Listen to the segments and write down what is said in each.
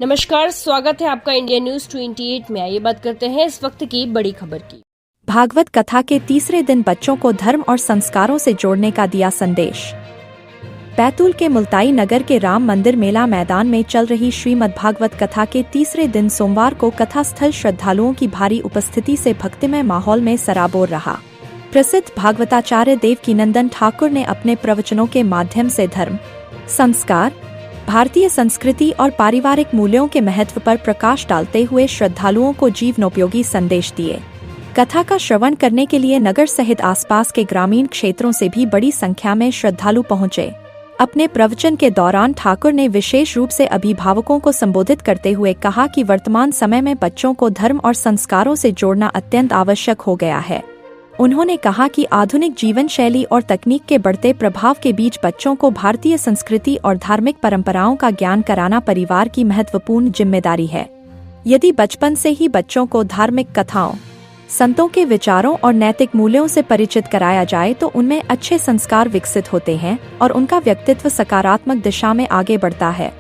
नमस्कार, स्वागत है आपका इंडिया न्यूज 28 में। आइए बात करते हैं इस वक्त की बड़ी खबर की। भागवत कथा के तीसरे दिन बच्चों को धर्म और संस्कारों से जोड़ने का दिया संदेश। बैतूल के मुल्ताई नगर के राम मंदिर मेला मैदान में चल रही श्रीमद् भागवत कथा के तीसरे दिन सोमवार को कथा स्थल श्रद्धालुओं की भारी उपस्थिति से भक्तिमय माहौल में सराबोर रहा। प्रसिद्ध भागवताचार्य देवकीनंदन ठाकुर ने अपने प्रवचनों के माध्यम से धर्म, संस्कार, भारतीय संस्कृति और पारिवारिक मूल्यों के महत्व पर प्रकाश डालते हुए श्रद्धालुओं को जीवनोपयोगी संदेश दिए। कथा का श्रवण करने के लिए नगर सहित आसपास के ग्रामीण क्षेत्रों से भी बड़ी संख्या में श्रद्धालु पहुंचे। अपने प्रवचन के दौरान ठाकुर ने विशेष रूप से अभिभावकों को संबोधित करते हुए कहा कि वर्तमान समय में बच्चों को धर्म और संस्कारों से जोड़ना अत्यंत आवश्यक हो गया है। उन्होंने कहा कि आधुनिक जीवन शैली और तकनीक के बढ़ते प्रभाव के बीच बच्चों को भारतीय संस्कृति और धार्मिक परंपराओं का ज्ञान कराना परिवार की महत्वपूर्ण जिम्मेदारी है। यदि बचपन से ही बच्चों को धार्मिक कथाओं, संतों के विचारों और नैतिक मूल्यों से परिचित कराया जाए तो उनमें अच्छे संस्कार विकसित होते हैं और उनका व्यक्तित्व सकारात्मक दिशा में आगे बढ़ता है।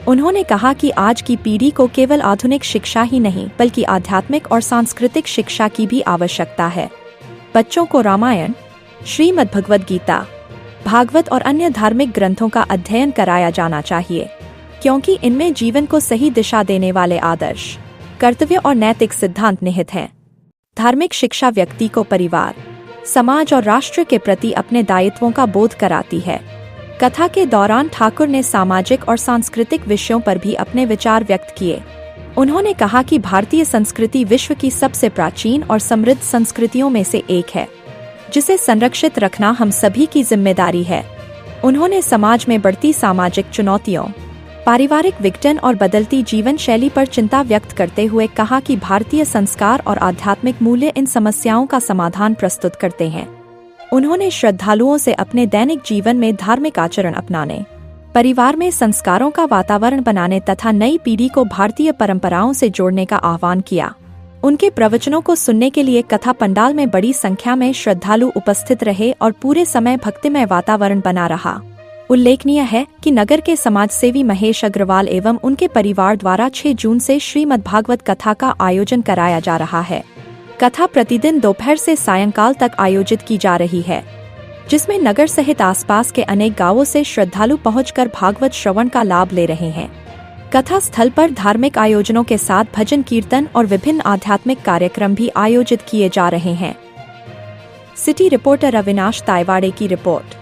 उन्होंने कहा कि आज की पीढ़ी को केवल आधुनिक शिक्षा ही नहीं बल्कि आध्यात्मिक और सांस्कृतिक शिक्षा की भी आवश्यकता है। बच्चों को रामायण, श्रीमद् भगवद गीता, भागवत और अन्य धार्मिक ग्रंथों का अध्ययन कराया जाना चाहिए, क्योंकि इनमें जीवन को सही दिशा देने वाले आदर्श, कर्तव्य और नैतिक सिद्धांत निहित हैं। धार्मिक शिक्षा व्यक्ति को परिवार, समाज और राष्ट्र के प्रति अपने दायित्वों का बोध कराती है। कथा के दौरान ठाकुर ने सामाजिक और सांस्कृतिक विषयों पर भी अपने विचार व्यक्त किए। उन्होंने कहा कि भारतीय संस्कृति विश्व की सबसे प्राचीन और समृद्ध संस्कृतियों में से एक है, जिसे संरक्षित रखना हम सभी की जिम्मेदारी है। उन्होंने समाज में बढ़ती सामाजिक चुनौतियों, पारिवारिक विघटन और बदलती जीवन शैली पर चिंता व्यक्त करते हुए कहा कि भारतीय संस्कार और आध्यात्मिक मूल्य इन समस्याओं का समाधान प्रस्तुत करते हैं। उन्होंने श्रद्धालुओं से अपने दैनिक जीवन में धार्मिक आचरण अपनाने, परिवार में संस्कारों का वातावरण बनाने तथा नई पीढ़ी को भारतीय परंपराओं से जोड़ने का आह्वान किया। उनके प्रवचनों को सुनने के लिए कथा पंडाल में बड़ी संख्या में श्रद्धालु उपस्थित रहे और पूरे समय भक्तिमय वातावरण बना रहा। उल्लेखनीय है कि नगर के समाजसेवी महेश अग्रवाल एवं उनके परिवार द्वारा 6 जून से श्रीमद् भागवत कथा का आयोजन कराया जा रहा है। कथा प्रतिदिन दोपहर से सायंकाल तक आयोजित की जा रही है, जिसमें नगर सहित आसपास के अनेक गांवों से श्रद्धालु पहुंचकर भागवत श्रवण का लाभ ले रहे हैं। कथा स्थल पर धार्मिक आयोजनों के साथ भजन कीर्तन और विभिन्न आध्यात्मिक कार्यक्रम भी आयोजित किए जा रहे हैं। सिटी रिपोर्टर अविनाश तायवाड़े की रिपोर्ट।